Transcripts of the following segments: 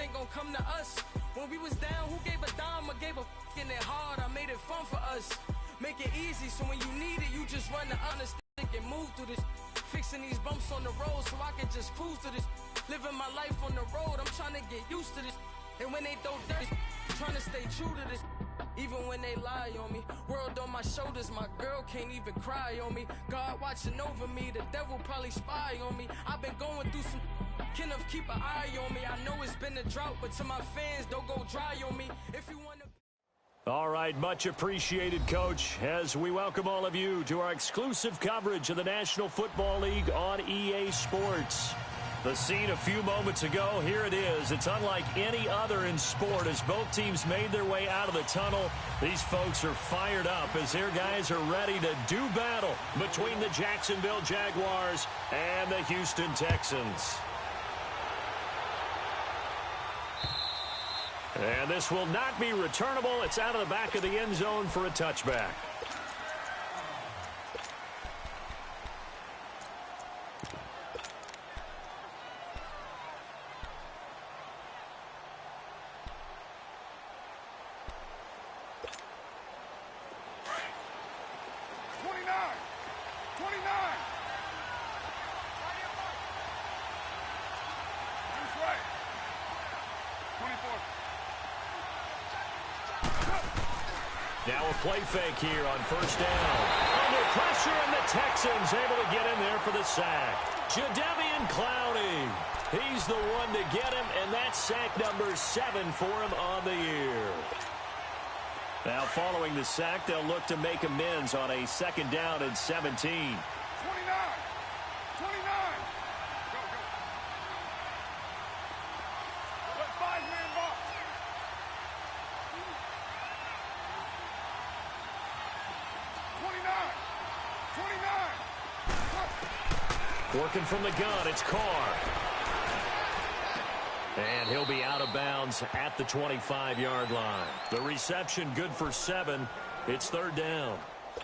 ain't gonna come to us. When we was down, who gave a dime or gave a fucking it hard? I made it fun for us. Make it easy, so when you need it, you just run the honest stick and move through this. Fixing these bumps on the road so I can just cruise to this. Living my life on the road, I'm trying to get used to this. And when they throw dirt, trying to stay true to this. Even when they lie on me, world on my shoulders, my girl can't even cry on me. God watching over me, the devil probably spy on me. I've been going through some, can of keep an eye on me. I know it's been a drought, but to my fans, don't go dry on me. If you want to... All right, much appreciated, Coach, as we welcome all of you to our exclusive coverage of the National Football League on EA Sports. The scene a few moments ago, here it is. It's unlike any other in sport as both teams made their way out of the tunnel. These folks are fired up as their guys are ready to do battle between the Jacksonville Jaguars and the Houston Texans. And this will not be returnable. It's out of the back of the end zone for a touchback. Now a play fake here on first down. Under pressure, and the Texans able to get in there for the sack. Jadeveon Clowney. He's the one to get him, and that's sack number 7 for him on the year. Now following the sack, they'll look to make amends on a second down and 17. 29. Working from the gun, it's Carr. And he'll be out of bounds at the 25-yard line. The reception good for 7. It's third down.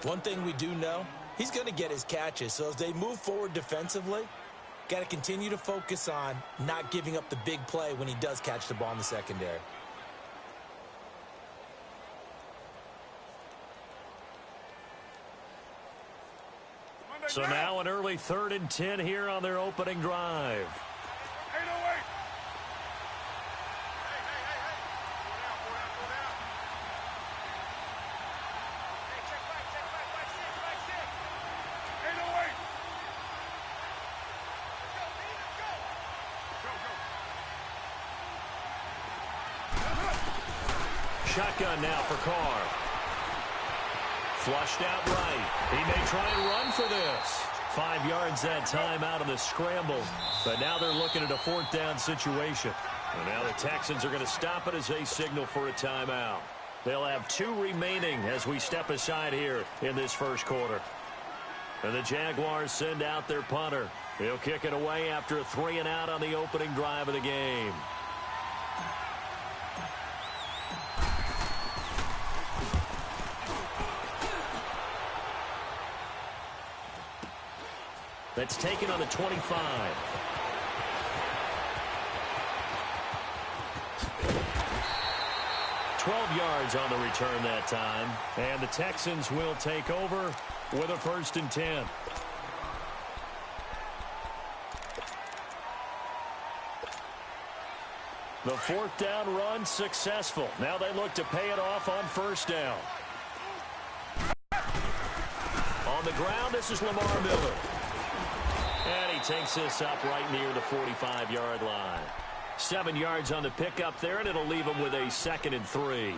One thing we do know, he's going to get his catches. So as they move forward defensively, got to continue to focus on not giving up the big play when he does catch the ball in the secondary. So now an early 3rd and 10 here on their opening drive. 808. Shotgun now for Carr. Flushed out right. He may try and run for this. 5 yards that time out of the scramble. But now they're looking at a 4th down situation. And now the Texans are going to stop it as they signal for a timeout. They'll have 2 remaining as we step aside here in this first quarter. And the Jaguars send out their punter. He'll kick it away after a 3-and-out on the opening drive of the game. That's taken on the 25. $12 yards on the return that time. And the Texans will take over with a 1st and 10. The 4th down run successful. Now they look to pay it off on 1st down. On the ground, this is Lamar Miller. And he takes this up right near the 45-yard line. 7 yards on the pickup there, and it'll leave him with a 2nd and 3.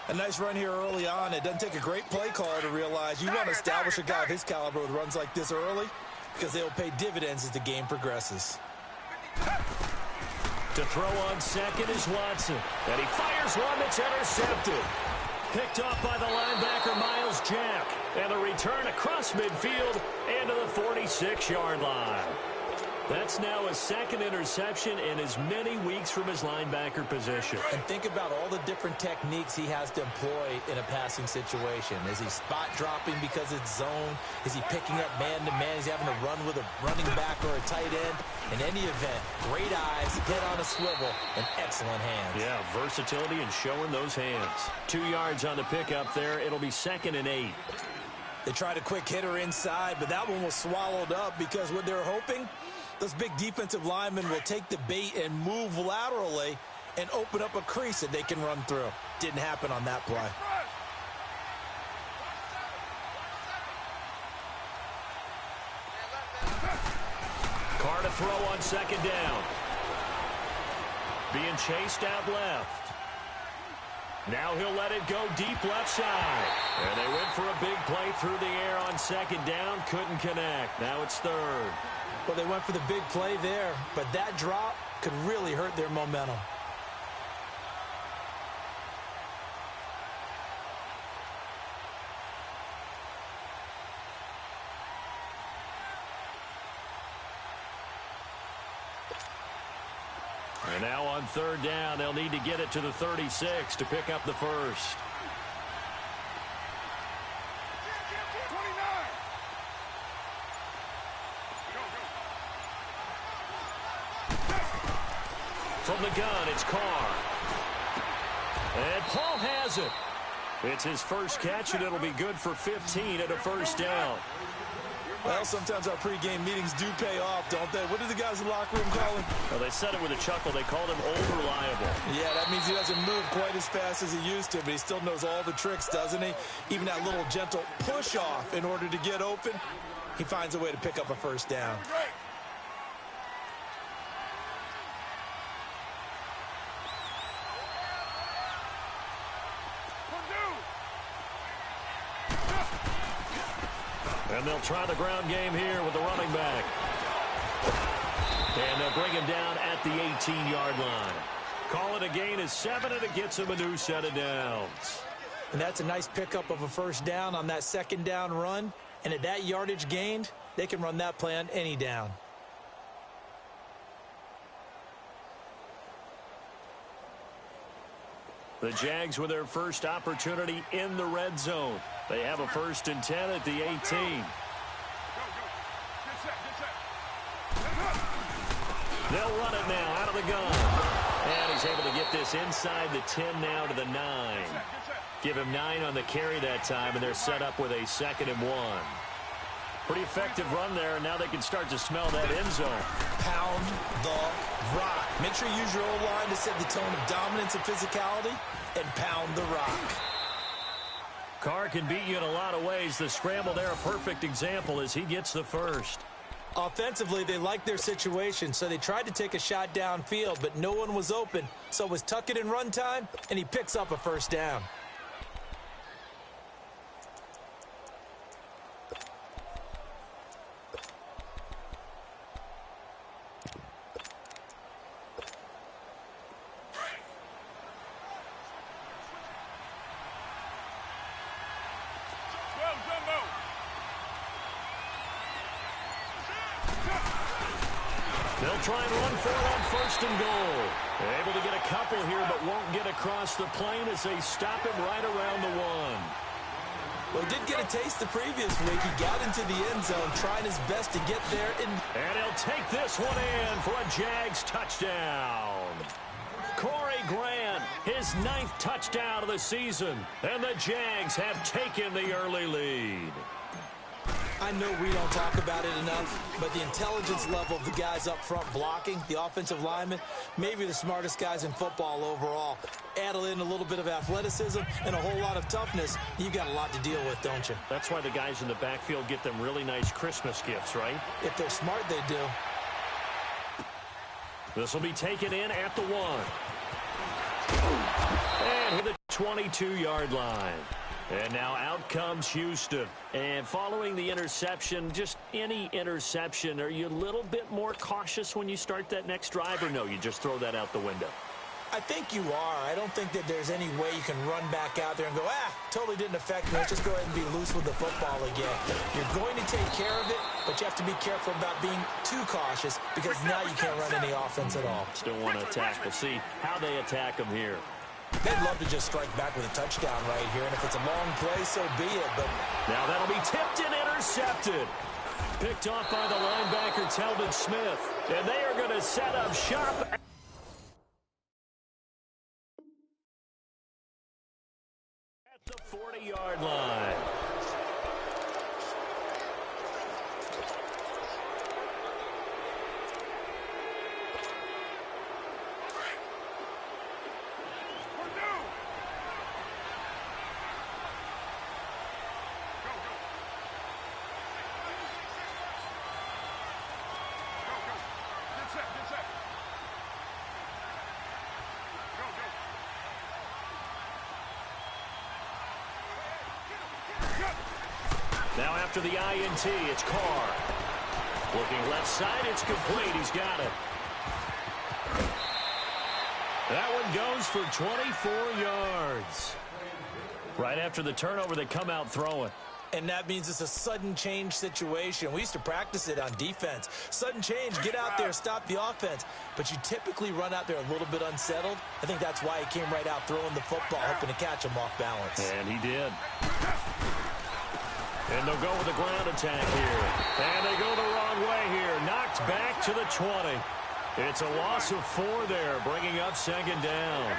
A nice run here early on. It doesn't take a great play caller to realize you want to establish a guy of his caliber with runs like this early because they will pay dividends as the game progresses. To throw on second is Watson. And he fires one that's intercepted. Picked off by the linebacker, Miles Jack. And the return across midfield into the 46-yard line. That's now a second interception in as many weeks from his linebacker position. And think about all the different techniques he has to employ in a passing situation. Is he spot dropping because it's zone? Is he picking up man-to-man? Is he having to run with a running back or a tight end? In any event, great eyes, head on a swivel, and excellent hands. Yeah, versatility and showing those hands. 2 yards on the pickup there. It'll be 2nd and 8. They tried a quick hitter inside, but that one was swallowed up because what they're hoping, those big defensive linemen will take the bait and move laterally and open up a crease that they can run through. Didn't happen on that play. Carr to throw on 2nd down. Being chased out left. Now he'll let it go deep left side. And they went for a big play through the air on 2nd down. Couldn't connect. Now it's 3rd. Well, they went for the big play there, but that drop could really hurt their momentum. And now on 3rd down, they'll need to get it to the 36 to pick up the first. From the gun, it's Carr. And Paul has it. It's his first catch, and it'll be good for 15 at a 1st down. Well, sometimes our pregame meetings do pay off, don't they? What did the guys in the locker room call him? Well, they said it with a chuckle. They called him old-reliable. Yeah, that means he doesn't move quite as fast as he used to, but he still knows all the tricks, doesn't he? Even that little gentle push-off in order to get open, he finds a way to pick up a 1st down. And they'll try the ground game here with the running back. And they'll bring him down at the 18-yard line. Call it a gain of 7, and it gets him a new set of downs. And that's a nice pickup of a 1st down on that 2nd down run. And at that yardage gained, they can run that play on any down. The Jags with their first opportunity in the red zone. They have a 1st and 10 at the 18. They'll run it now out of the gun. And he's able to get this inside the 10 now to the 9. Give him 9 on the carry that time, and they're set up with a 2nd and 1. Pretty effective run there, and now they can start to smell that end zone. Pound the rock. Make sure you use your O-line to set the tone of dominance and physicality, and pound the rock. Carr can beat you in a lot of ways. The scramble there, a perfect example as he gets the first. Offensively, they liked their situation, so they tried to take a shot downfield, but no one was open. So it was tuck it in run time, and he picks up a 1st down. They'll try and run for it on 1st and goal. They're able to get a couple here, but won't get across the plane as they stop him right around the 1. Well, he did get a taste the previous week. He got into the end zone, trying his best to get there. And he'll take this one in for a Jags touchdown. Corey Grant, his 9th touchdown of the season. And the Jags have taken the early lead. I know we don't talk about it enough, but the intelligence level of the guys up front blocking, the offensive linemen, maybe the smartest guys in football overall. Add in a little bit of athleticism and a whole lot of toughness, you got a lot to deal with, don't you? That's why the guys in the backfield get them really nice Christmas gifts, right? If they're smart, they do. This will be taken in at the 1. And hit the 22-yard line. And now out comes Houston. And following the interception, just any interception, are you a little bit more cautious when you start that next drive, or no, you just throw that out the window? I think you are. I don't think that there's any way you can run back out there and go, totally didn't affect me. Let's just go ahead and be loose with the football again. You're going to take care of it, but you have to be careful about being too cautious because now you can't run any offense at all. Still want to attack. We'll see how they attack them here. They'd love to just strike back with a touchdown right here, and if it's a long play, so be it. But now that'll be tipped and intercepted. Picked off by the linebacker, Telvin Smith. And they are going to set up shop at the 40-yard line. Now after the INT, it's Carr. Looking left side, it's complete. He's got it. That one goes for 24 yards. Right after the turnover, they come out throwing. And that means it's a sudden change situation. We used to practice it on defense. Sudden change, get out there, stop the offense. But you typically run out there a little bit unsettled. I think that's why he came right out throwing the football, hoping to catch him off balance. And he did. And they'll go with the ground attack here. And they go the wrong way here. Knocked back to the 20. It's a loss of 4 there, bringing up second down.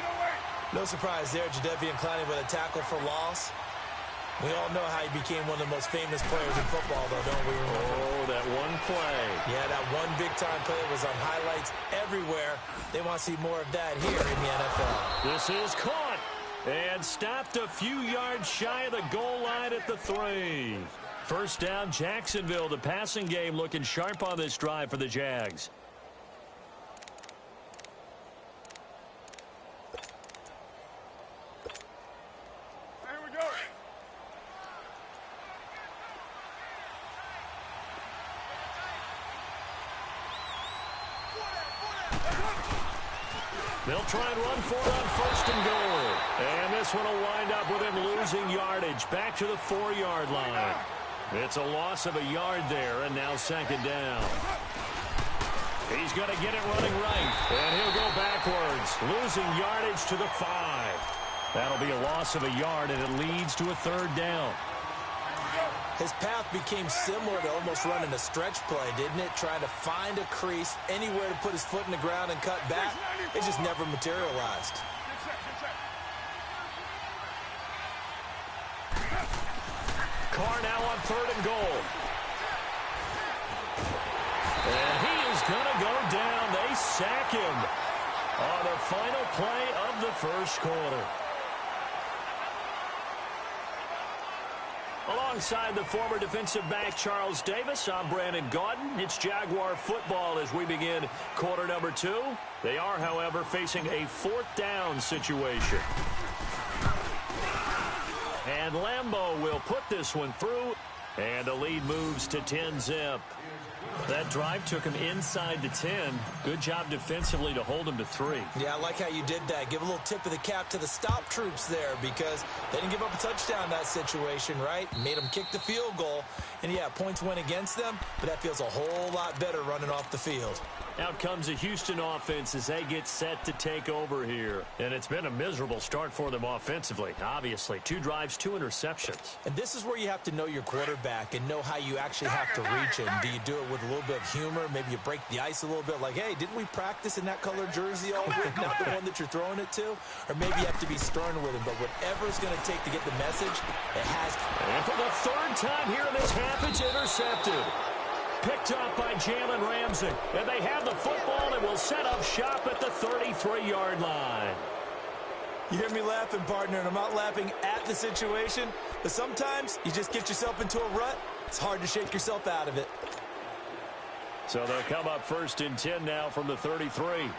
No surprise there, Jadeveon Clowney with a tackle for loss. We all know how he became one of the most famous players in football, though, don't we? Oh, that one play. Yeah, that one big-time play was on highlights everywhere. They want to see more of that here in the NFL. This is caught and stopped a few yards shy of the goal line at the 3. First down, Jacksonville. The passing game looking sharp on this drive for the Jags. They'll try and run for it on first and goal. And this one will wind up with him losing yardage back to the 4-yard line. It's a loss of a yard there, and now second down. He's going to get it running right, and he'll go backwards, losing yardage to the 5. That'll be a loss of a yard, and it leads to a third down. His path became similar to almost running a stretch play, didn't it? Trying to find a crease, anywhere to put his foot in the ground and cut back. It just never materialized. Carr now on third and goal. And he is going to go down. They sack him on the final play of the first quarter. Alongside the former defensive back Charles Davis, I'm Brandon Gaudin. It's Jaguar football as we begin quarter number 2. They are, however, facing a 4th down situation. And Lambeau will put this one through, and the lead moves to 10-zip. That drive took him inside the 10. Good job defensively to hold him to 3. Yeah, I like how you did that. Give a little tip of the cap to the stop troops there because they didn't give up a touchdown in that situation, right? Made them kick the field goal. And, yeah, points went against them, but that feels a whole lot better running off the field. Out comes the Houston offense as they get set to take over here. And it's been a miserable start for them offensively, obviously. 2 drives, 2 interceptions. And this is where you have to know your quarterback and know how you actually have to reach him. Do you do it with a little bit of humor? Maybe you break the ice a little bit like, hey, didn't we practice in that color jersey all week, not the one that you're throwing it to? Or maybe you have to be stern with him. But whatever it's going to take to get the message, it has to. And for the 3rd time here in this half, it's intercepted. Picked up by Jalen Ramsey. And they have the football and will set up shop at the 33-yard line. You hear me laughing, partner, and I'm not laughing at the situation, but sometimes you just get yourself into a rut. It's hard to shake yourself out of it. So they'll come up 1st and 10 now from the 33.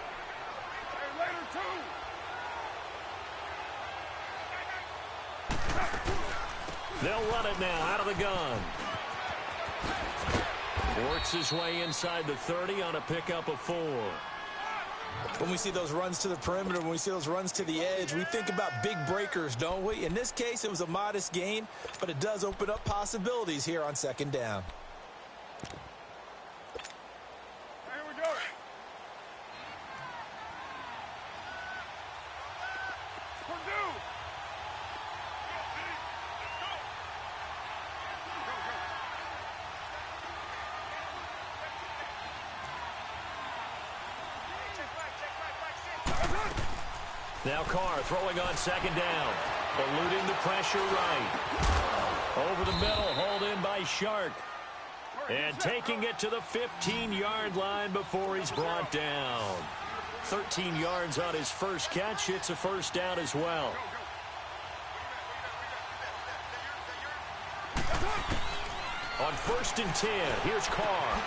They'll run it now out of the gun. Works his way inside the 30 on a pickup of 4. When we see those runs to the perimeter, when we see those runs to the edge, we think about big breakers, don't we? In this case, it was a modest gain, but it does open up possibilities here on second down. Here we go. Purdue. Now Carr throwing on second down. Eluding the pressure right. Over the middle, hauled in by Shark. And taking it to the 15-yard line before he's brought down. 13 yards on his first catch. It's a first down as well. On 1st and 10, here's Carr.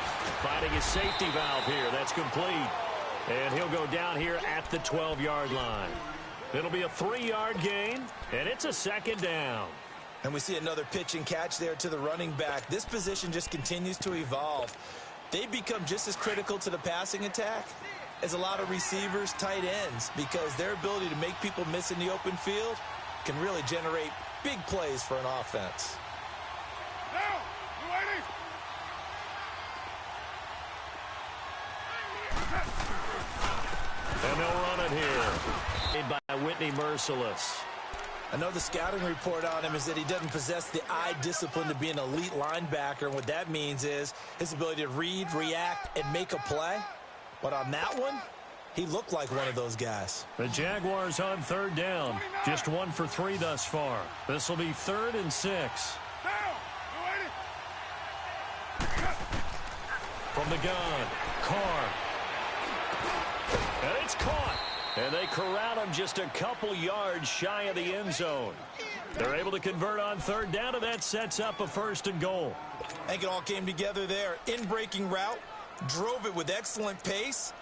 Finding his safety valve here. That's complete. And he'll go down here at the 12-yard line. It'll be a 3-yard gain, and it's a second down. And we see another pitch and catch there to the running back. This position just continues to evolve. They become just as critical to the passing attack as a lot of receivers, tight ends, because their ability to make people miss in the open field can really generate big plays for an offense. Now, ladies. And they'll run it here. Made by Whitney Merciless. I know the scouting report on him is that he doesn't possess the eye discipline to be an elite linebacker. And what that means is his ability to read, react, and make a play. But on that one, he looked like one of those guys. The Jaguars on 3rd down. Just 1 for 3 thus far. This will be 3rd and 6. Now, ladies. From the gun, Carr. And it's caught. And they corral him just a couple yards shy of the end zone. They're able to convert on 3rd down, and that sets up a 1st and goal. I think it all came together there. In-breaking route, drove it with excellent pace.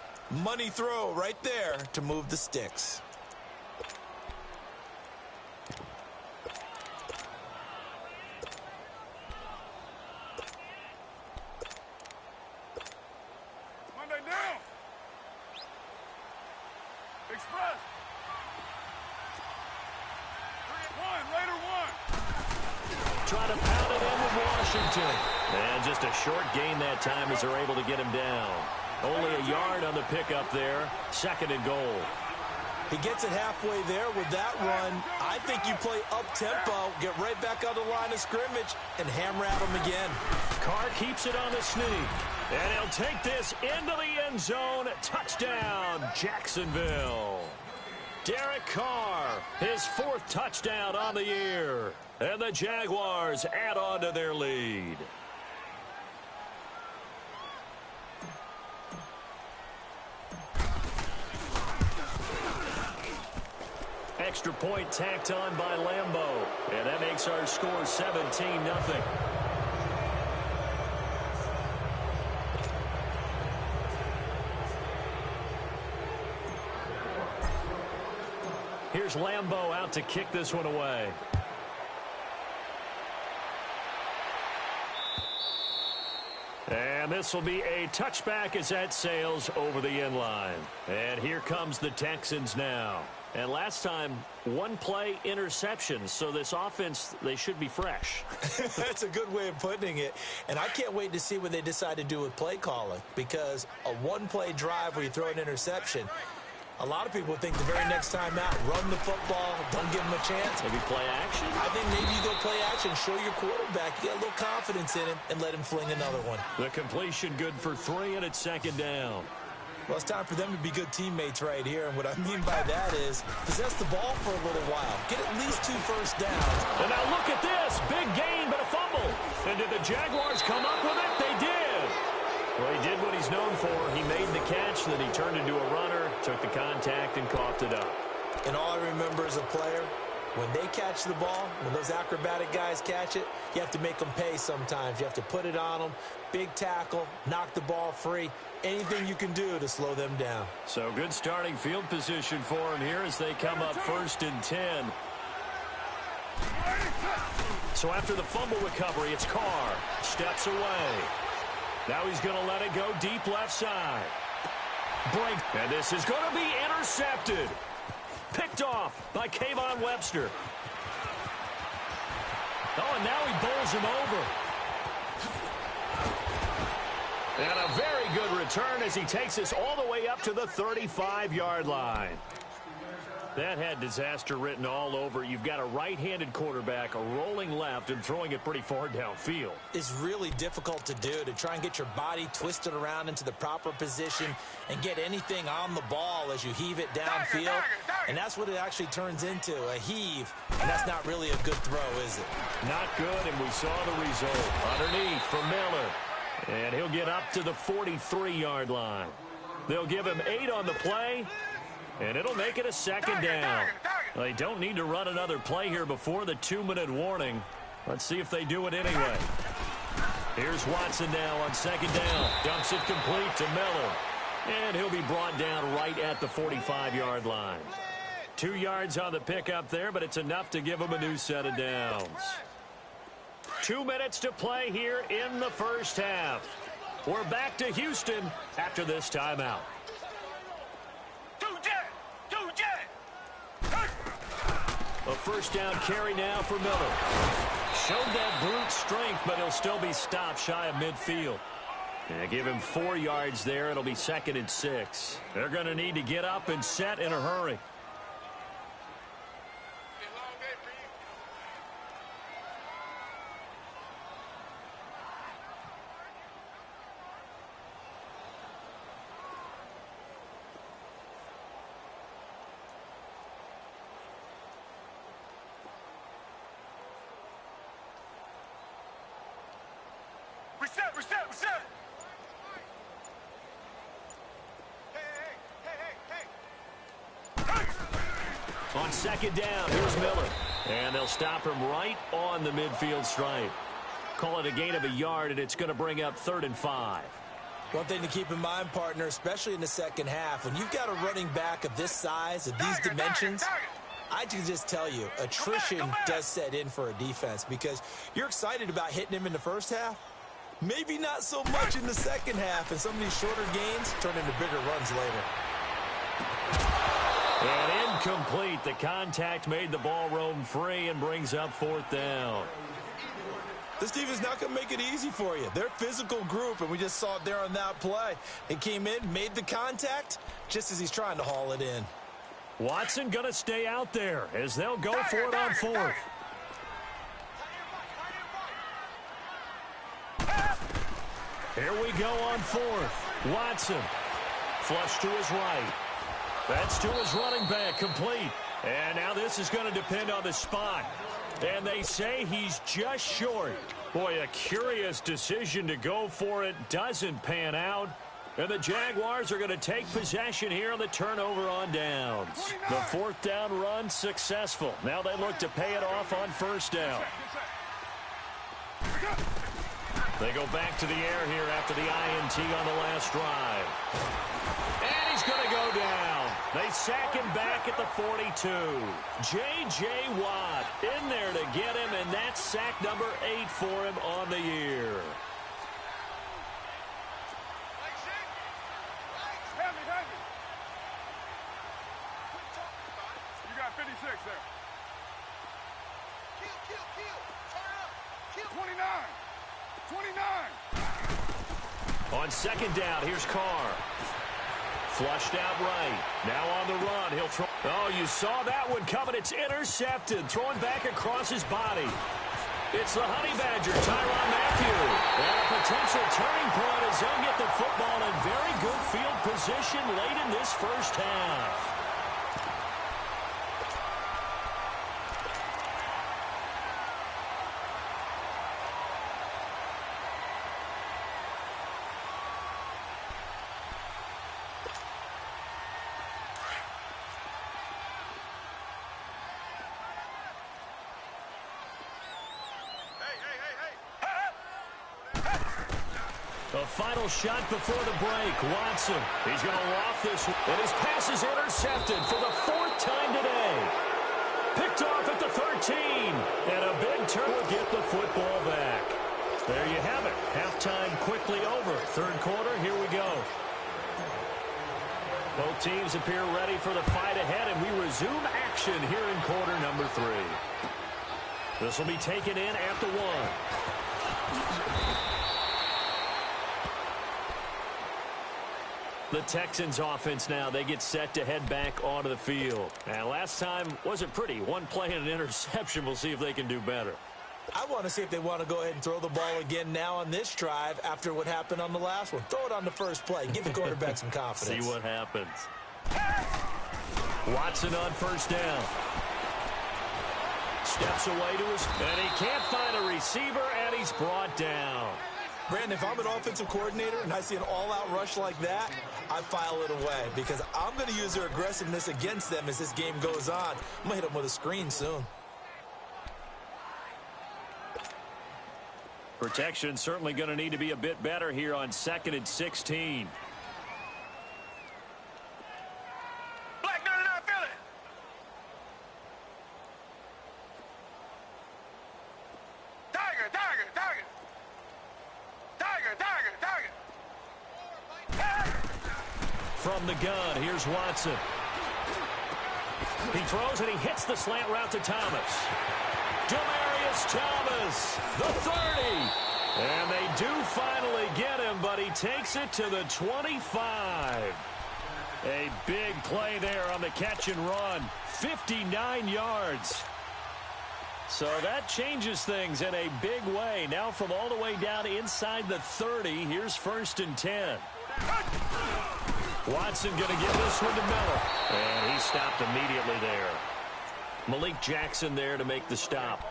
Money throw right there to move the sticks. Monday down. Express. 3-1, later 1. Trying to pound it in with Washington. And just a short gain that time as they're able to get him down. Only a yard on the pickup there. 2nd and goal. He gets it halfway there with that run. I think you play up-tempo, get right back on the line of scrimmage, and hammer at him again. Carr keeps it on the sneak. And he'll take this into the end zone. Touchdown, Jacksonville. Derek Carr, his 4th touchdown on the year. And the Jaguars add on to their lead. Extra point tacked on by Lambeau. And that makes our score 17-0. Here's Lambeau out to kick this one away. And this will be a touchback as that sails over the end line. And here comes the Texans now. And last time, 1 play interception. So this offense, they should be fresh. That's a good way of putting it. And I can't wait to see what they decide to do with play calling. Because a 1-play drive where you throw an interception, a lot of people think the very next time out, run the football, don't give him a chance. Maybe play action? I think maybe you go play action, show your quarterback, get a little confidence in him, and let him fling another one. The completion good for 3, and it's 2nd down. Well, it's time for them to be good teammates right here. And what I mean by that is possess the ball for a little while. Get at least 2 first downs. And now look at this. Big gain, but a fumble. And did the Jaguars come up with it? They did. Well, he did what he's known for. He made the catch, then he turned into a runner, took the contact, and coughed it up. And all I remember as a player, when they catch the ball, when those acrobatic guys catch it, you have to make them pay sometimes. You have to put it on them, big tackle, knock the ball free. Anything you can do to slow them down. So good starting field position for him here as they come up 1st and 10. So after the fumble recovery, it's Carr. Steps away. Now he's going to let it go deep left side. Break. And this is going to be intercepted. Picked off by Kayvon Webster. Oh, and now he bowls him over. And a very good return as he takes us all the way up to the 35-yard line. That had disaster written all over. You've got a right-handed quarterback rolling left and throwing it pretty far downfield. It's really difficult to do, to try and get your body twisted around into the proper position and get anything on the ball as you heave it downfield. And that's what it actually turns into, a heave. And that's not really a good throw, is it? Not good, and we saw the result. Underneath for Miller. And he'll get up to the 43-yard line. They'll give him 8 on the play. And it'll make it a second down. They don't need to run another play here before the 2-minute warning. Let's see if they do it anyway. Here's Watson now on second down. Dumps it complete to Miller. And he'll be brought down right at the 45-yard line. 2 yards on the pickup there, but it's enough to give him a new set of downs. 2 minutes to play here in the first half. We're back to Houston after this timeout. A first down carry now for Miller. Showed that brute strength, but he'll still be stopped shy of midfield. And give him 4 yards there. It'll be 2nd and 6. They're going to need to get up and set in a hurry. Reset. On second down, here's Miller. And they'll stop him right on the midfield stripe. Call it a gain of a yard, and it's going to bring up 3rd and 5. One thing to keep in mind, partner, especially in the second half, when you've got a running back of this size, of these dimensions, I can just tell you, attrition does set in for a defense because you're excited about hitting him in the first half. Maybe not so much in the second half, and some of these shorter gains turn into bigger runs later. And incomplete. The contact made the ball roam free and brings up 4th down. This defense not going to make it easy for you. They're a physical group, and we just saw it there on that play. They came in, made the contact, just as he's trying to haul it in. Watson going to stay out there as they'll go for it on 4th. Here we go on 4th. Watson. Flush to his right. That's to his running back, complete. And now this is going to depend on the spot. And they say he's just short. Boy, a curious decision to go for it. Doesn't pan out. And the Jaguars are going to take possession here on the turnover on downs. The 4th down run successful. Now they look to pay it off on 1st down. They go back to the air here after the INT on the last drive. And he's going to go down. They sack him back at the 42. J.J. Watt in there to get him, and that's sack number 8 for him on the year. You got 56 there. Kill. Turn up. 29. On second down, here's Carr. Flushed out right. Now on the run, he'll throw. Oh, you saw that one coming. It's intercepted. Throwing back across his body. It's the Honey Badger, Tyrann Mathieu. And a potential turning point as they'll get the football in very good field position late in this first half. A final shot before the break. Watson. He's going to loft this. And his pass is intercepted for the 4th time today. Picked off at the 13. And a big turn will get the football back. There you have it. Halftime quickly over. 3rd quarter, here we go. Both teams appear ready for the fight ahead, and we resume action here in quarter number 3. This will be taken in at the 1. The Texans offense now, they get set to head back onto the field. And last time wasn't pretty. One play and an interception. We'll see if they can do better. I want to see if they want to go ahead and throw the ball again now on this drive after what happened on the last one. Throw it on the first play. Give the quarterback some confidence. See what happens. Watson on first down. Steps away to his, and he can't find a receiver, and he's brought down. Brandon, if I'm an offensive coordinator and I see an all-out rush like that, I file it away because I'm going to use their aggressiveness against them as this game goes on. I'm going to hit them with a screen soon. Protection certainly going to need to be a bit better here on 2nd and 16. Black 99 Philly. Tiger, Tiger, Tiger. Tiger, Tiger, Tiger. From the gun, here's Watson. He throws and he hits the slant route to Thomas. Demaryius Thomas, the 30. And they do finally get him, but he takes it to the 25. A big play there on the catch and run. 59 yards. So that changes things in a big way. Now from all the way down inside the 30, here's 1st and 10. Watson going to give this one to Miller. And he stopped immediately there. Malik Jackson there to make the stop.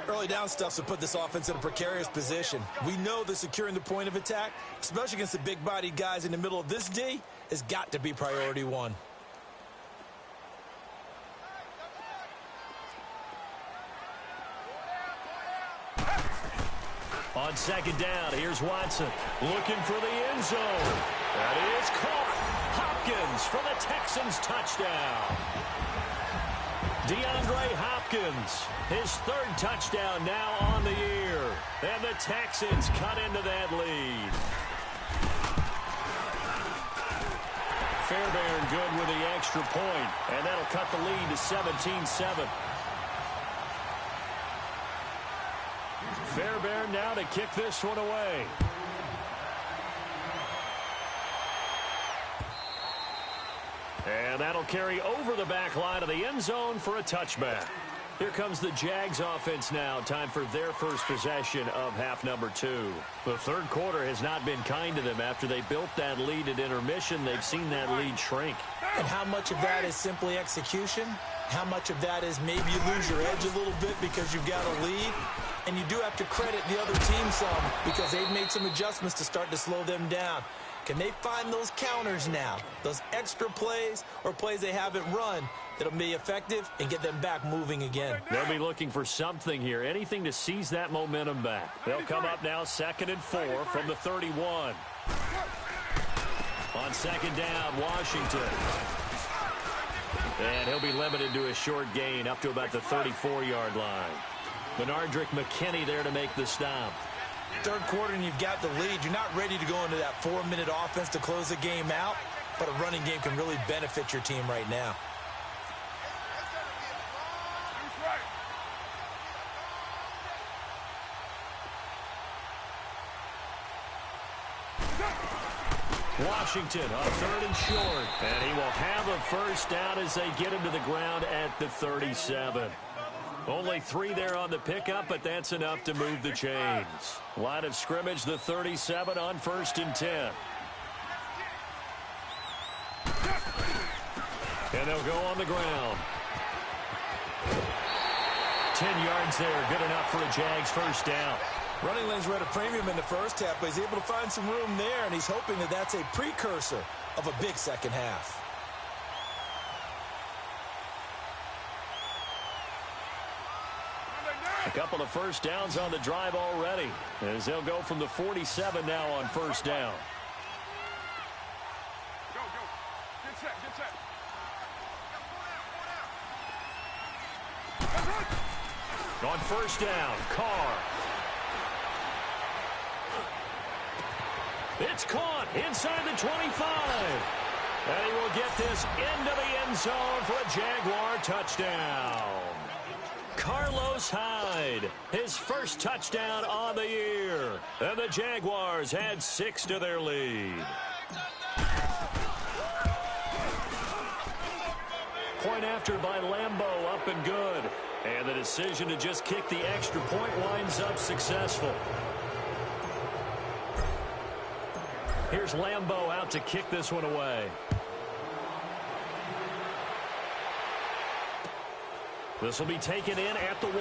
Early down stuff to put this offense in a precarious position. We know that securing the point of attack, especially against the big-bodied guys in the middle of this D, has got to be priority 1. On 2nd down, here's Watson looking for the end zone. That is caught. Hopkins for the Texans touchdown. DeAndre Hopkins, his 3rd touchdown now on the year. And the Texans cut into that lead. Fairbairn good with the extra point, and that'll cut the lead to 17-7. Fairbairn now to kick this one away. And that'll carry over the back line of the end zone for a touchback. Here comes the Jags offense now. Time for their first possession of half number 2. The 3rd quarter has not been kind to them. After they built that lead at intermission, they've seen that lead shrink. And how much of that is simply execution? How much of that is maybe you lose your edge a little bit because you've got a lead? And you do have to credit the other team some because they've made some adjustments to start to slow them down. Can they find those counters now, those extra plays or plays they haven't run that'll be effective and get them back moving again? They'll be looking for something here, anything to seize that momentum back. They'll come up now 2nd and 4 from the 31. On 2nd down, Washington. And he'll be limited to a short gain up to about the 34-yard line. Benardrick McKinney there to make the stop. 3rd quarter and you've got the lead. You're not ready to go into that 4-minute offense to close the game out, but a running game can really benefit your team right now. Washington on 3rd and short. And he will have a first down as they get him to the ground at the 37. Only 3 there on the pickup, but that's enough to move the chains. Line of scrimmage, the 37 on 1st and 10. And they'll go on the ground. 10 yards there, good enough for a Jags first down. Running lanes were at a premium in the first half, but he's able to find some room there, and he's hoping that that's a precursor of a big second half. A couple of first downs on the drive already, as they'll go from the 47 now on first down. Go, go. Get set, get set. On first down, Carr. It's caught inside the 25. And he will get this into the end zone for a Jaguar touchdown. Carlos Hyde, his first touchdown on the year. And the Jaguars add 6 to their lead. Point after by Lambeau, up and good. And the decision to just kick the extra point winds up successful. Here's Lambeau out to kick this one away. This will be taken in at the 1.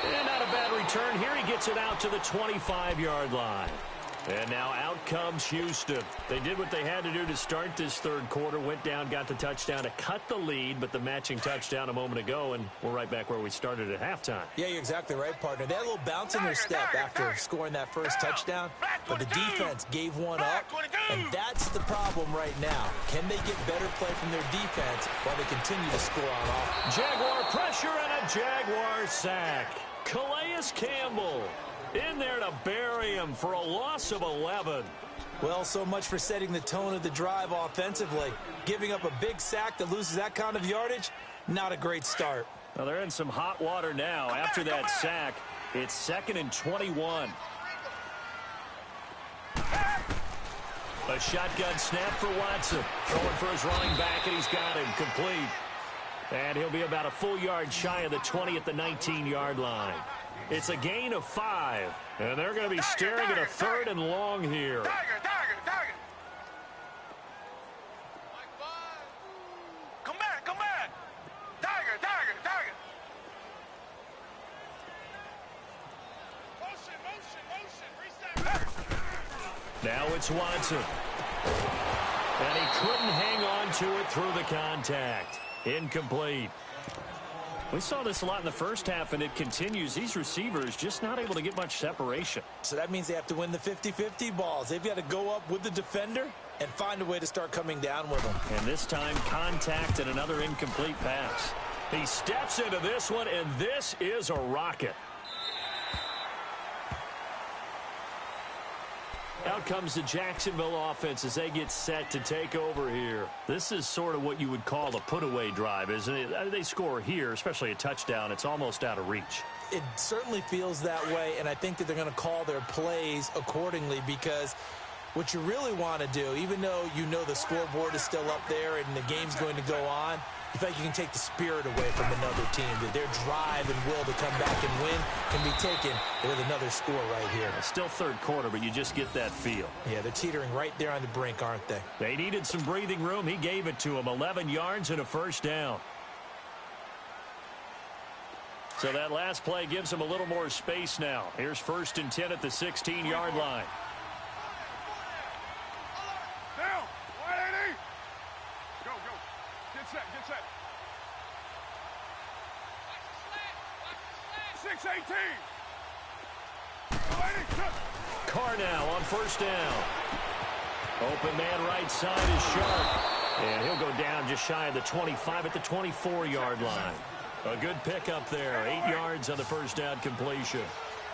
And not a bad return here. He gets it out to the 25-yard line. And now out comes Houston. They did what they had to do to start this third quarter. Went down, got the touchdown to cut the lead, but the matching touchdown a moment ago, and we're right back where we started at halftime. Yeah, you're exactly right, partner. They had a little bounce in their step after scoring that first touchdown, but the defense gave one up, and that's the problem right now. Can they get better play from their defense while they continue to score on offense? Jaguar pressure and a Jaguar sack. Calais Campbell in there to bury him for a loss of 11. Well, so much for setting the tone of the drive offensively. Giving up a big sack that loses that kind of yardage, not a great start. Well, they're in some hot water now. After that sack, it's 2nd and 21. A shotgun snap for Watson. Throwing for his running back, and he's got him complete. And he'll be about a full yard shy of the 20 at the 19-yard line. It's a gain of 5, and they're going to be staring at a 3rd and long here. Come back, come back. Tiger. Motion. Reset. Now it's Watson. And he couldn't hang on to it through the contact. Incomplete. We saw this a lot in the first half, and it continues. These receivers just not able to get much separation. So that means they have to win the 50-50 balls. They've got to go up with the defender and find a way to start coming down with them. And this time, contact and another incomplete pass. He steps into this one, and this is a rocket. Out comes the Jacksonville offense as they get set to take over here. This is sort of what you would call a put-away drive, isn't it? They score here, especially a touchdown. It's almost out of reach. It certainly feels that way, and I think that they're going to call their plays accordingly, because what you really want to do, even though you know the scoreboard is still up there and the game's going to go on, you feel like you can take the spirit away from another team, that their drive and will to come back and win can be taken with another score right here. Still third quarter, but you just get that feel. Yeah, they're teetering right there on the brink, aren't they? They needed some breathing room. He gave it to them. 11 yards and a first down. So that last play gives them a little more space now. Here's 1st and 10 at the 16-yard line. Down. 180. Go. Get set. 6-18. 180. Carr now on 1st down. Open man right side is Sharp. And he'll go down just shy of the 25 at the 24-yard line. A good pickup there. 8 yards on the first down completion.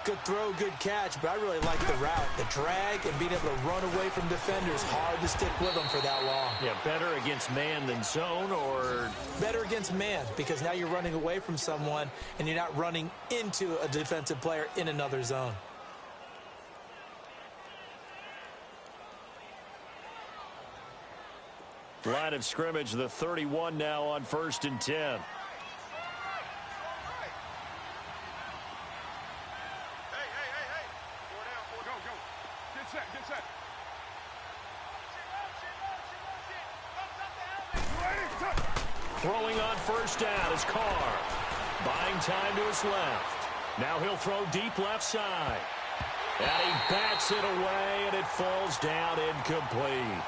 Good throw, good catch, but I really like the route. The drag and being able to run away from defenders, hard to stick with them for that long. Yeah, better against man than zone, or? Better against man, because now you're running away from someone and you're not running into a defensive player in another zone. Line of scrimmage, the 31 now on 1st and 10. Get set. Throwing on 1st down is Carr. Buying time to his left. Now he'll throw deep left side. And he bats it away, and it falls down incomplete.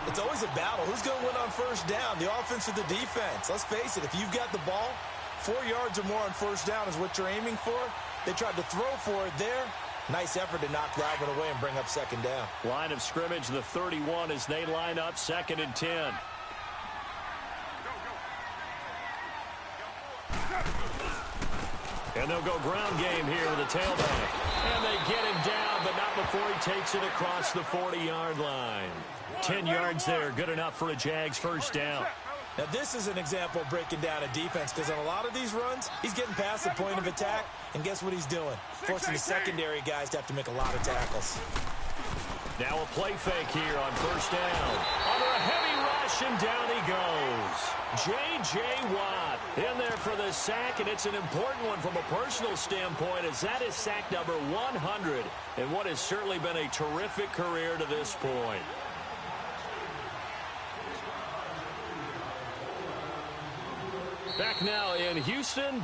It's always a battle. Who's going to win on 1st down, the offense or the defense? Let's face it, if you've got the ball, 4 yards or more on 1st down is what you're aiming for. They tried to throw for it there. Nice effort to knock that one away and bring up 2nd down. Line of scrimmage, the 31, as they line up 2nd and 10. And they'll go ground game here with a tailback. And they get him down, but not before he takes it across the 40-yard line. 10 yards there, good enough for a Jags first down. Now, this is an example of breaking down a defense, because on a lot of these runs, he's getting past the point of attack, and guess what he's doing? Forcing the secondary guys to have to make a lot of tackles. Now a play fake here on first down. Under a heavy rush, and down he goes. J.J. Watt in there for the sack, and it's an important one from a personal standpoint, as that is sack number 100 in what has certainly been a terrific career to this point. Back now in Houston.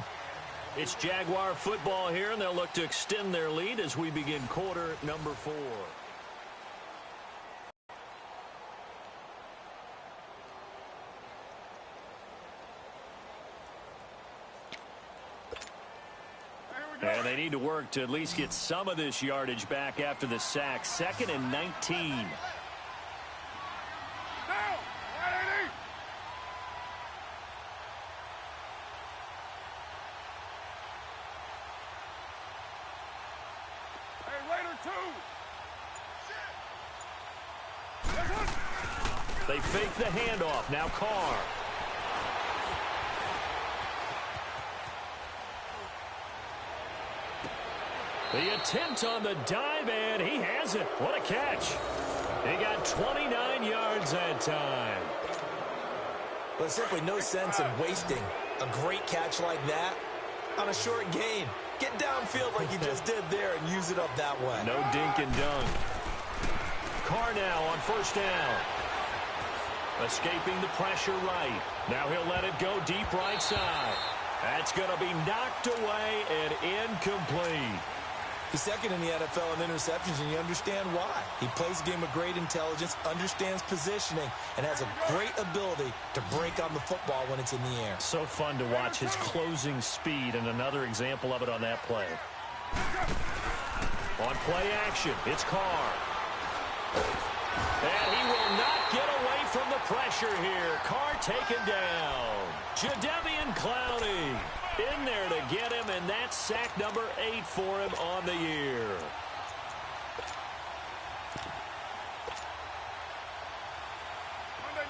It's Jaguar football here, and they'll look to extend their lead as we begin quarter number 4. And they need to work to at least get some of this yardage back after the sack. 2nd and 19. They fake the handoff. Now Carr. The attempt on the dive, and he has it. What a catch. He got 29 yards that time. There's simply no sense in wasting a great catch like that on a short gain. Get downfield like you just did there and use it up that way. No dink and dunk. Carr now on first down. Escaping the pressure right. Now he'll let it go deep right side. That's going to be knocked away and incomplete. He's second in the NFL in interceptions, and you understand why. He plays a game with great intelligence, understands positioning, and has a great ability to break on the football when it's in the air. So fun to watch his closing speed, and another example of it on that play. On play action, it's Carr. And he will not get away from the pressure here. Carr taken down. Jadeveon Clowney in there to get him, and that's sack number 8 for him on the year.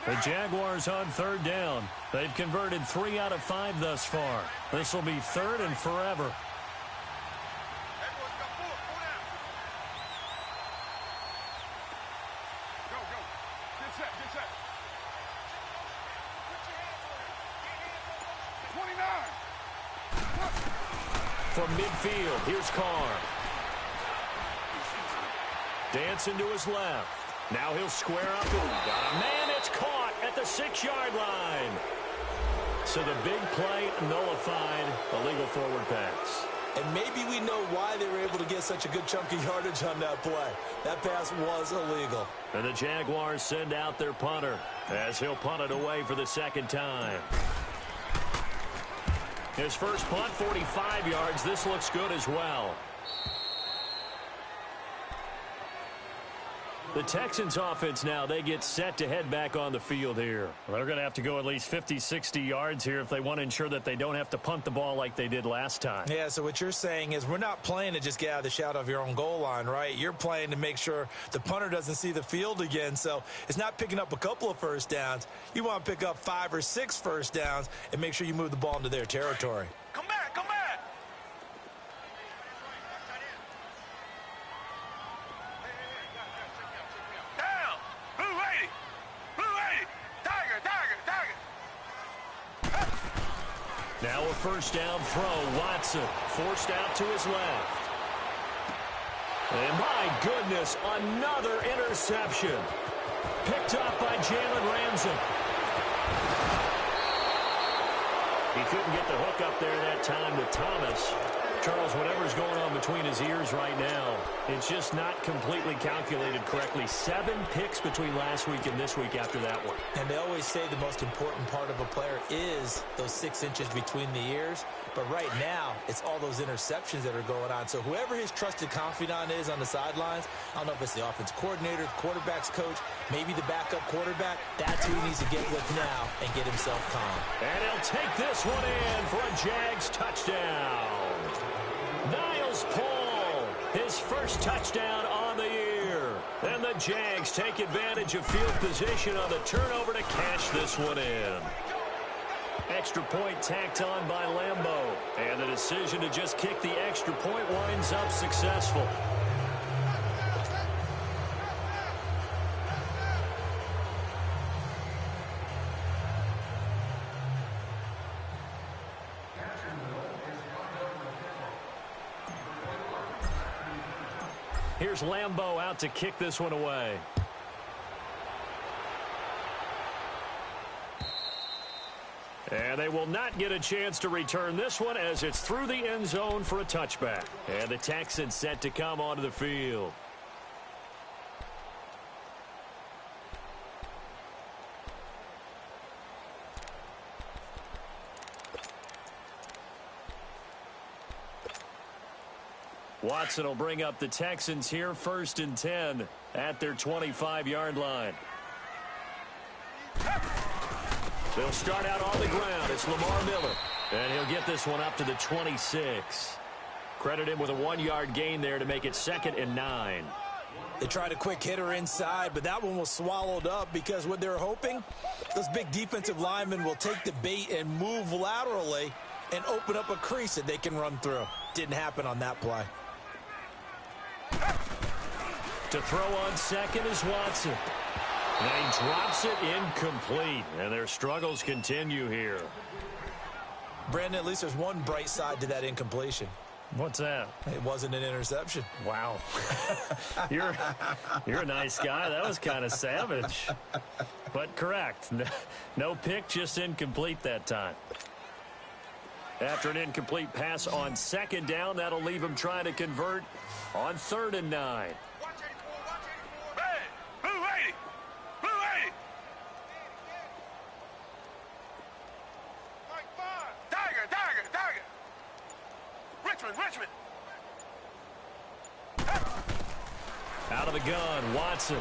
The Jaguars on third down. They've converted 3 out of 5 thus far. This will be 3rd and forever. From midfield, here's Carr. Dancing to his left. Now he'll square up. Got a man, it's caught at the 6-yard line. So the big play nullified, a legal forward pass. And maybe we know why they were able to get such a good chunk of yardage on that play. That pass was illegal. And the Jaguars send out their punter as he'll punt it away for the 2nd time. His first punt, 45 yards. This looks good as well. The Texans offense now, they get set to head back on the field here. Well, they're going to have to go at least 50, 60 yards here if they want to ensure that they don't have to punt the ball like they did last time. Yeah, so what you're saying is we're not playing to just get out of the shadow of your own goal line, right? You're playing to make sure the punter doesn't see the field again. So it's not picking up a couple of first downs. You want to pick up 5 or 6 first downs and make sure you move the ball into their territory. Come back, come back. Down. Blue lady. Blue lady. Tiger, tiger, tiger. Now a first down throw. Watson forced out to his left. And my goodness, another interception. Picked up by Jalen Ramsey. He couldn't get the hook up there that time to Thomas. Charles, whatever's going on between his ears right now, it's just not completely calculated correctly. 7 picks between last week and this week after that one. And they always say the most important part of a player is those 6 inches between the ears. But right now, it's all those interceptions that are going on. So whoever his trusted confidant is on the sidelines, I don't know if it's the offense coordinator, the quarterback's coach, maybe the backup quarterback, that's who he needs to get with now and get himself calm. And he'll take this one in for a Jags touchdown. Niles Paul, his first touchdown on the year. And the Jags take advantage of field position on the turnover to cash this one in. Extra point tacked on by Lambeau. And the decision to just kick the extra point winds up successful. Here's Lambeau out to kick this one away. And they will not get a chance to return this one as it's through the end zone for a touchback. And the Texans set to come onto the field. Watson will bring up the Texans here, 1st and 10 at their 25-yard line. They'll start out on the ground. It's Lamar Miller. And he'll get this one up to the 26. Credit him with a 1-yard gain there to make it 2nd and 9. They tried a quick hitter inside, but that one was swallowed up because what they're hoping, those big defensive linemen will take the bait and move laterally and open up a crease that they can run through. Didn't happen on that play. To throw on second is Watson. And he drops it incomplete. And their struggles continue here. Brandon, at least there's one bright side to that incompletion. What's that? It wasn't an interception. Wow. You're a nice guy. That was kind of savage. But correct. No pick, just incomplete that time. After an incomplete pass on 2nd down, that'll leave him trying to convert on 3rd and 9. Richmond. Out of the gun, Watson.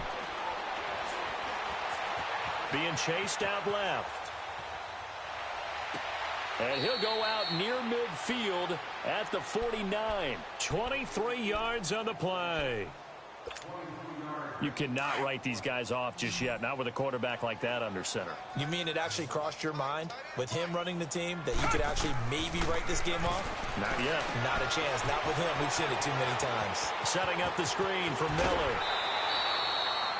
Being chased out left. And he'll go out near midfield at the 49. 23 yards on the play. You cannot write these guys off just yet, not with a quarterback like that under center. You mean it actually crossed your mind with him running the team that you could actually maybe write this game off? Not yet. Not a chance. Not with him. We've seen it too many times. Setting up the screen for Miller.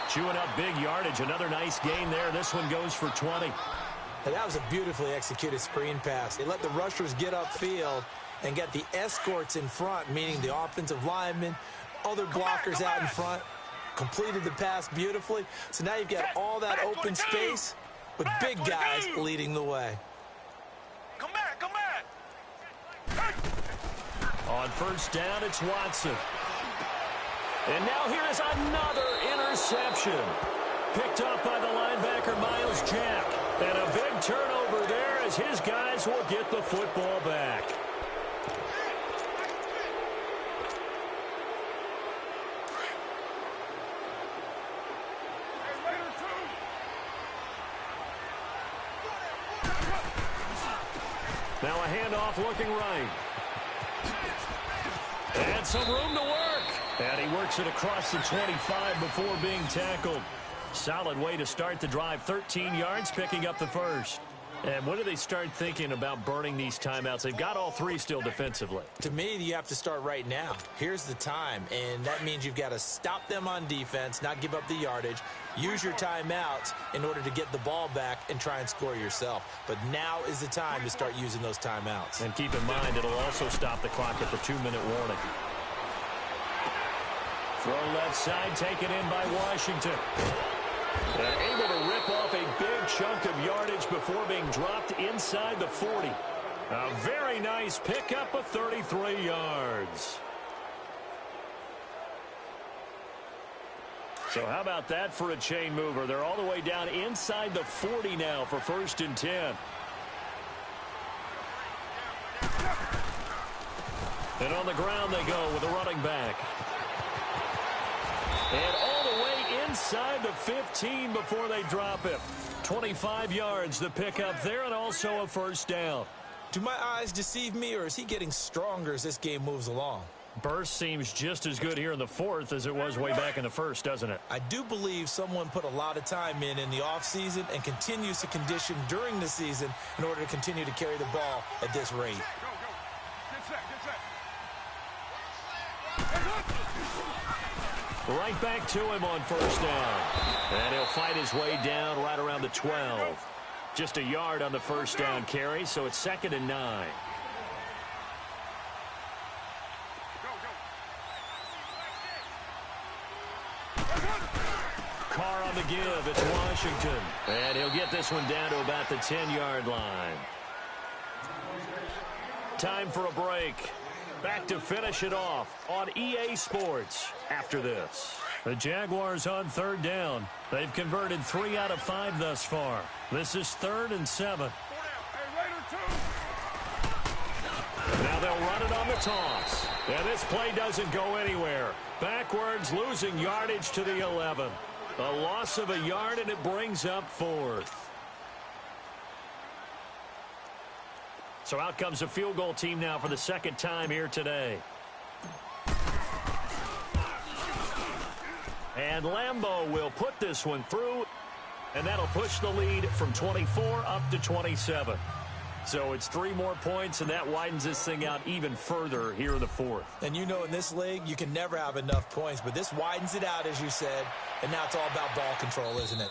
Chewing up big yardage. Another nice gain there. This one goes for 20. And that was a beautifully executed screen pass. They let the rushers get upfield and get the escorts in front, meaning the offensive linemen, other blockers out in front. Completed the pass beautifully. So now you've got all that open space with big guys leading the way. Come back. On 1st down, it's Watson. And now here is another interception. Picked up by the linebacker, Miles Jack. And a big turnover there as his guys will get the football back. Now a handoff looking right. And some room to work. And he works it across the 25 before being tackled. Solid way to start the drive. 13 yards, picking up the first. And when do they start thinking about burning these timeouts? They've got all 3 still defensively. To me, you have to start right now. Here's the time, and that means you've got to stop them on defense, not give up the yardage, use your timeouts in order to get the ball back and try and score yourself. But now is the time to start using those timeouts. And keep in mind, it'll also stop the clock at the 2-minute warning. Throw left side, taken in by Washington. And able to rip off a big chunk of yardage before being dropped inside the 40. A very nice pickup of 33 yards. So how about that for a chain mover? They're all the way down inside the 40 now for 1st and 10. And on the ground they go with a running back. And all the way inside the 15 before they drop it. 25 yards the pickup there, and also a 1st down. Do my eyes deceive me, or is he getting stronger as this game moves along? Burst seems just as good here in the 4th as it was way back in the 1st, doesn't it? I do believe someone put a lot of time in the offseason and continues to condition during the season in order to continue to carry the ball at this rate. Right back to him on 1st down. And he'll fight his way down right around the 12. Just a yard on the 1st down carry, so it's 2nd and 9. Carr on the give. It's Washington. And he'll get this one down to about the 10-yard line. Time for a break. Back to finish it off on EA Sports after this. The Jaguars on 3rd down. They've converted 3 out of 5 thus far. This is 3rd and 7. Now they'll run it on the toss. And this play doesn't go anywhere. Backwards, losing yardage to the 11. A loss of a yard, and it brings up 4th. So out comes a field goal team now for the 2nd time here today. And Lambeau will put this one through, and that'll push the lead from 24 up to 27. So it's 3 more points, and that widens this thing out even further here in the 4th. And you know in this league, you can never have enough points, but this widens it out, as you said, and now it's all about ball control, isn't it?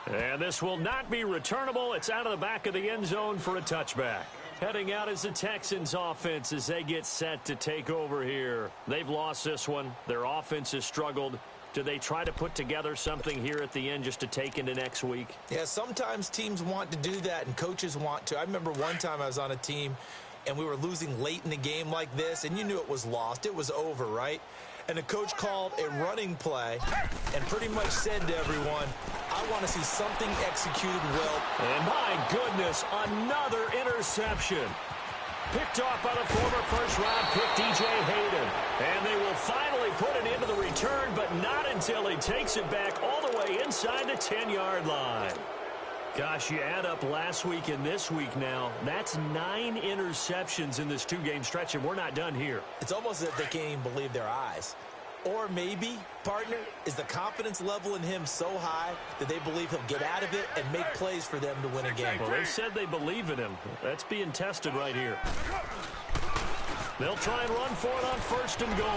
And this will not be returnable. It's out of the back of the end zone for a touchback. Heading out is the Texans offense as they get set to take over here. They've lost this one. Their offense has struggled. Do they try to put together something here at the end just to take into next week? Yeah, sometimes teams want to do that and coaches want to. I remember one time I was on a team and we were losing late in the game like this, and you knew it was lost. It was over, right? And the coach called a running play and pretty much said to everyone, I want to see something executed well. And my goodness, another interception. Picked off by the former first-round pick, D.J. Hayden. And they will finally put it into the return, but not until he takes it back all the way inside the 10-yard line. Gosh, you add up last week and this week now, that's 9 interceptions in this 2-game stretch, and we're not done here. It's almost as if they can't even believe their eyes. Or maybe, partner, is the confidence level in him so high that they believe he'll get out of it and make plays for them to win a game. Well, they said they believe in him. That's being tested right here. They'll try and run for it on 1st and goal.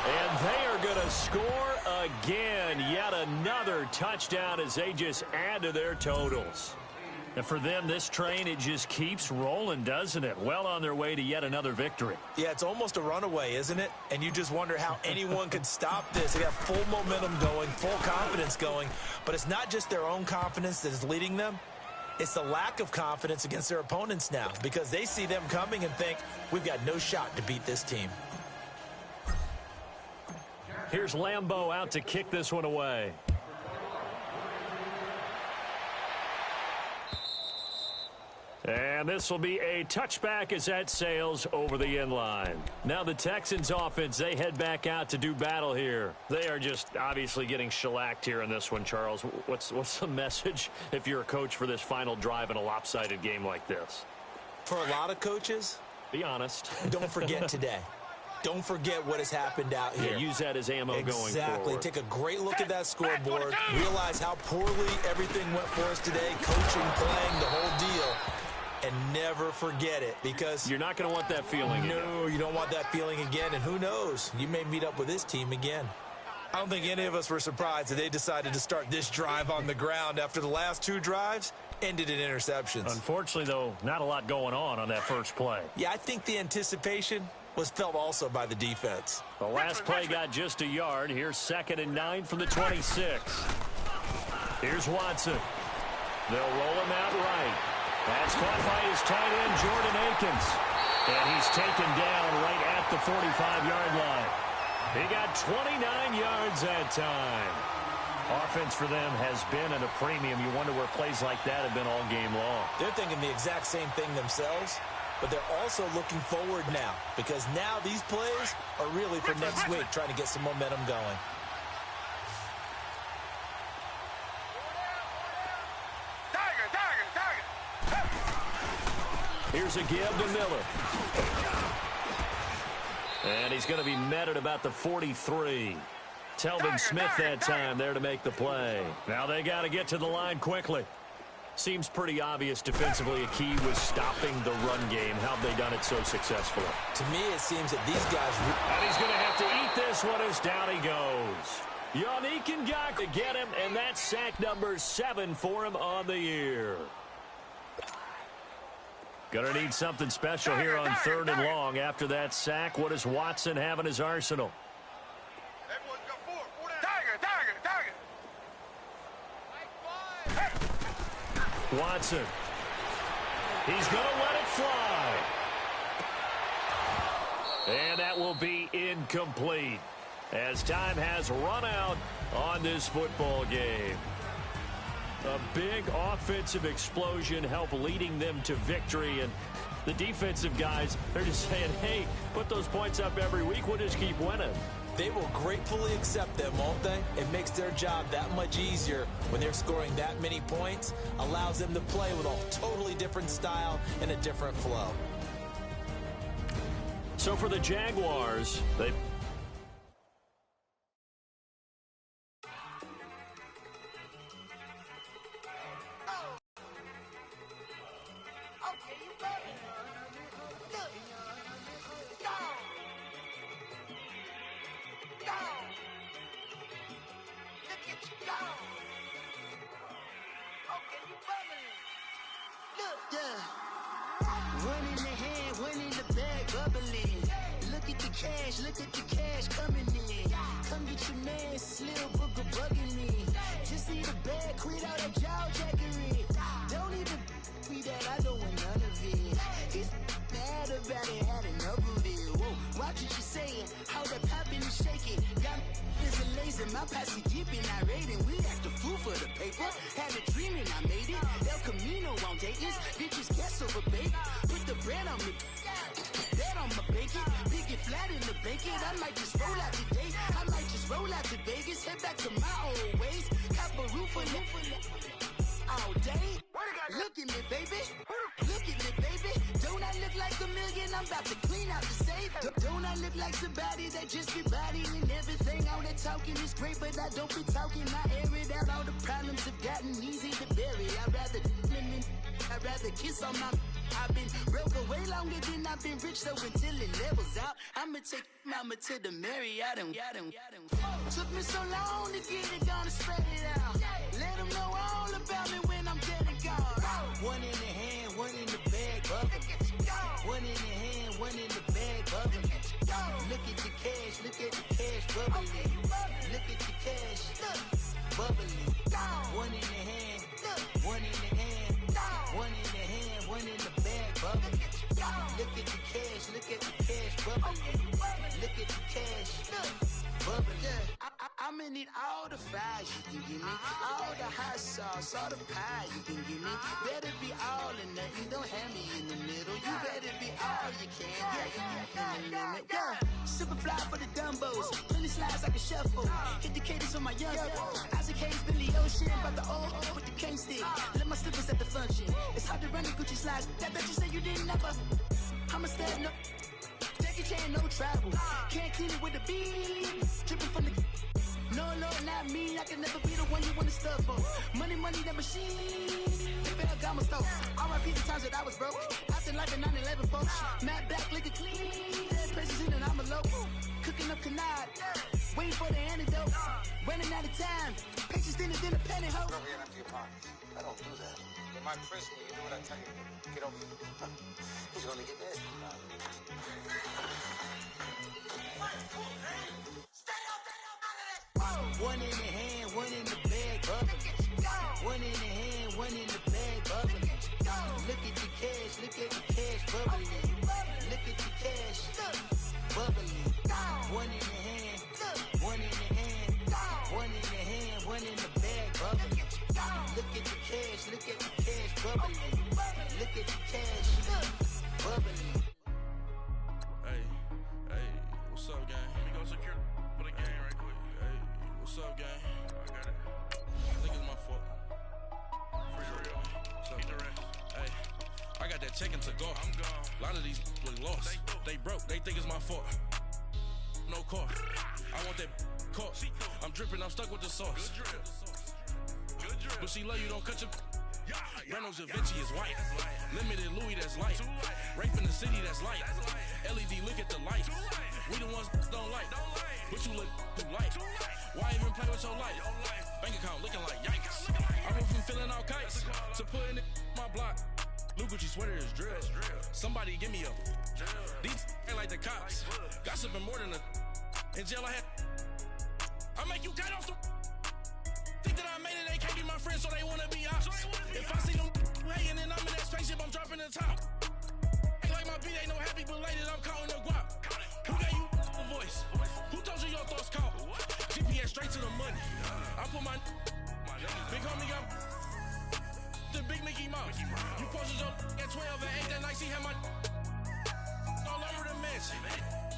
And they are going to score again. Yet another touchdown as they just add to their totals. And for them, this train, it just keeps rolling, doesn't it? Well on their way to yet another victory. Yeah, it's almost a runaway, isn't it? And you just wonder how anyone could stop this. They got full momentum going, full confidence going. But it's not just their own confidence that is leading them. It's the lack of confidence against their opponents now, because they see them coming and think, we've got no shot to beat this team. Here's Lambeau out to kick this one away. And this will be a touchback as that sails over the end line. Now the Texans offense, they head back out to do battle here. They are just obviously getting shellacked here in this one, Charles. What's the message if you're a coach for this final drive in a lopsided game like this? For a lot of coaches, be honest. Don't forget today. Don't forget what has happened out here. Yeah, use that as ammo going forward. Exactly. Take a great look at that scoreboard. Realize how poorly everything went for us today. Coaching, playing, the whole deal. And never forget it, because you're not going to want that feeling again. No, you don't want that feeling again. And who knows? You may meet up with this team again. I don't think any of us were surprised that they decided to start this drive on the ground after the last 2 drives ended in interceptions. Unfortunately, though, not a lot going on that first play. Yeah, I think the anticipation was felt also by the defense. The last play got just a yard. Here's 2nd and 9 from the 26. Here's Watson. They'll roll him out right. That's caught by his tight end, Jordan Akins. And he's taken down right at the 45-yard line. He got 29 yards that time. Offense for them has been at a premium. You wonder where plays like that have been all game long. They're thinking the exact same thing themselves, but they're also looking forward now because now these plays are really for next week, trying to get some momentum going. Here's a give to Miller. And he's going to be met at about the 43. Telvin Smith that time there to make the play. Now they got to get to the line quickly. Seems pretty obvious defensively a key was stopping the run game. How have they done it so successfully? To me, it seems that these guys... And he's going to have to eat this one as down he goes. Yannick Ngakoue to get him, and that's sack number 7 for him on the year. Going to need something special here on 3rd and long. After that sack, what does Watson have in his arsenal? Watson. He's going to let it fly. And that will be incomplete as time has run out on this football game. A big offensive explosion helped leading them to victory, and the defensive guys, they're just saying, hey, put those points up every week, we'll just keep winning. They will gratefully accept them, won't they? It makes their job that much easier when they're scoring that many points, allows them to play with a totally different style and a different flow. So for the Jaguars, they... Look at the cash coming in. Come get your man, Slim Booker bugging me. Just see the bag, quit out that jaw jackery. Don't even be that, I don't want none of it. He's mad about it, had enough of it. Whoa, watch what you saying, how that poppin' and shaking. Got is a laser, my posse dipping, I raiding. We act a fool for the paper. Had a dream and I made it. El Camino on Dayton's, bitches guess over bait. Put the bread on me. That on my bacon, big and flat in the bacon. I might just roll out today. I might just roll out to Vegas, head back to my old ways. Cop a roof all day. Look at me, baby. Look at me, baby. Don't I look like a million? I'm about to clean out the safe. Don't I look like somebody that just be bodying everything? All that talking is great, but I don't be talking. I air it out. All the problems have gotten easy to bury. I'd rather kiss on my... I've been broke way longer than I've been rich, so until it levels out, I'ma take mama to the Marriott and took me so long to get it done and spread it out. Let them know all about me when I'm dead and gone. One in the hand, one in the bag, bubbling. One in the hand, one in the bag, bubbling. Look at the cash, bubbling. Look at the cash, bubbling. One in the hand, one in the hand, one in the hand, one in the bag, bubbling. Look at the cash, bubbling. Look at the cash, bubbling. I'ma need all the fries you can give me, all the hot sauce, all the pie you can give me. Better be all or nothing, don't have me in the middle. You better be all you can, yeah. Super fly for the Dumbos, plenty slides like a shuffle. Hit the cadence on my young Isaac Hayes, Billy Ocean, about the old with the cane stick. Let my slippers at the function. It's hard to run the Gucci slides. That bet you say you didn't never. I'ma stand up. Jackie Chan, no travel. Can't clean it with the beat. Dripping from the... No, not me. I can never be the one you want to stuff for. Money, that machine. The Ferragamo store. R.I.P. the times that I was broke. Acting like a 9/11 folks. Matte back, liquor clean. Dead presses in and I'm a local. Cooking up canard. Waiting for the antidote. Running out of time. Patience thinner than a penny hoe. I don't do that. You're my prisoner. You do what I tell you. Get over here. He's gonna get mad. One in the hand, one in the bag, bubbling. One in the hand, one in the bag, bubbling. Look cash, look at the cash bubbling. Look at the cash, bubbling. One in the hand, one in the hand, one in the hand, one in the bag, bubbling. Look at the cash, look at the cash bubbling. Look at the cash, bubbling. Hey, what's up, gang? Let me go secure for the game right quick. Hey, what's up, gang? I got it. I think it's my fault. For real. What's up, the rest? Hey, I got that chicken to go. I'm gone. A lot of these was lost. They broke. They think it's my fault. No car. I want that caught. I'm dripping. I'm stuck with the sauce. Good drip. But she love you. Don't cut your. Reynolds Da Vinci is white. Limited Louis, that's light. Rape in the city, that's light. LED, look at the light. We the ones don't like. But you look too light. Why even play with your life? Bank account looking like yikes. I went from filling out kites to putting it in my block. Blue Gucci sweater is drill. Somebody give me a. These ain't like the cops. Gossiping more than a. In jail I had. I make you cut off the. Think that I made it, they can't be my friends, so they wanna be ops. If I see them hating and I'm in that spaceship, I'm dropping the top. Ain't like my beat, ain't no happy belated, I'm counting the guap. Who gave you a voice? Who told you your thoughts count? GPS straight to the money. I put my big homie got the big Mickey Mouse. You posted your at 12 and 8 that night, she had my all over the mansion.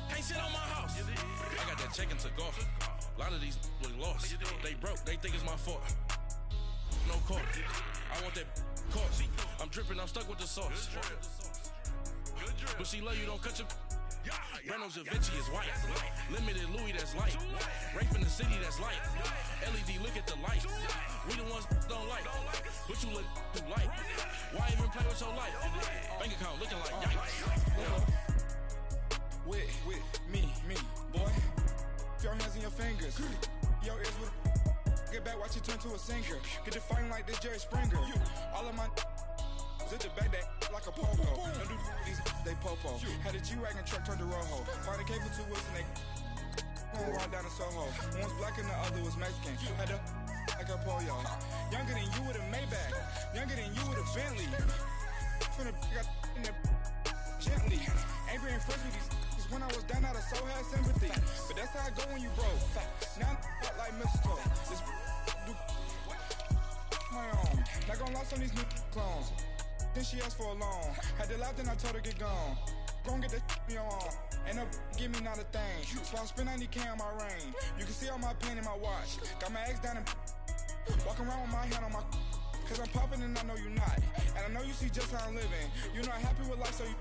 Can't sit on my house. I got that check into golf. A lot of these was lost. They broke, they think it's my fault. No car. I want that caught. I'm dripping, I'm stuck with the sauce. But she love you, don't cut your. Reynolds Da Vinci is white. Limited Louis, that's light. Rape in the city, that's light. LED, look at the light. We the ones don't like. But you look too light. Why even play with your life? Bank account looking like yikes. With me, boy. Your hands in your fingers. Your ears with. Get back, watch you turn to a singer. Get to fighting like this Jerry Springer. All of my zip the back that like a pogo. Don't do these, they popo. Had a G-Wagon truck turned to Rojo. Find a cable 2 wheels and they going right down to Soho. One was black and the other was Mexican. Had a like a pollo. Younger than you with a Maybach. Younger than you with a Bentley. From the got in the gently. Ain't been friends with these. When I was down, I so had sympathy. But that's how I go when you broke. Now I'm out like mistletoe. This my own. Not gonna lost on these new clones. Then she asked for a loan. Had to laugh, then I told her get gone. Gon' get that me on. Ain't no give me not a thing. So I spend 90K on my ring. You can see all my pain in my watch. Got my ex down and walking around with my hand on my. Cause I'm popping and I know you not. And I know you see just how I'm living. You're not happy with life, so you.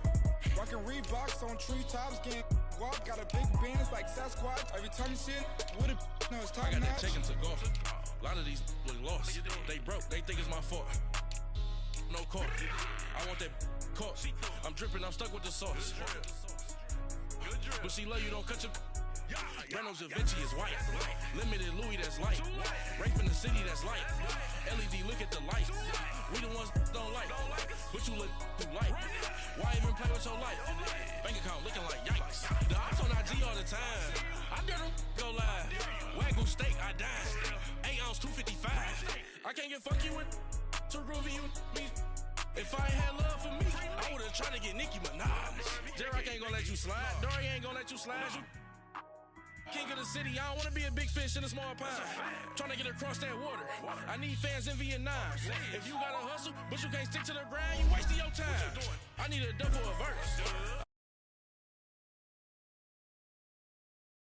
Rockin' Reeboks on treetops, getting guap. Got a big Benz like Sasquatch. Every time you see it, with it, no, it's top notch. I got that chicken to golf. A lot of these was lost. They broke, they think it's my fault. No car. I want that caught. I'm dripping, I'm stuck with the sauce. But she love you, don't cut your. Reynolds Da Vinci is white. Limited Louis, that's light. Rape in the city, that's light. LED, look at the light. We the ones don't like. But you look too light. Why even play with your life? Bank account looking like yikes. The ops on IG all the time. I dare them go live. Wagyu steak, I died. 8 ounce, 255. I can't get fuck you with too groovy you me. If I ain't had love for me, I would've tried to get Nicki Minaj. J-Rock ain't gonna let you slide. Dory ain't gonna let you slide. You king of the city, I don't wanna be a big fish in a small pond. Trying to get across that water. I need fans in Vietnam. If you gotta hustle, but you can't stick to the grind, you wasting your time. I need a double of verse.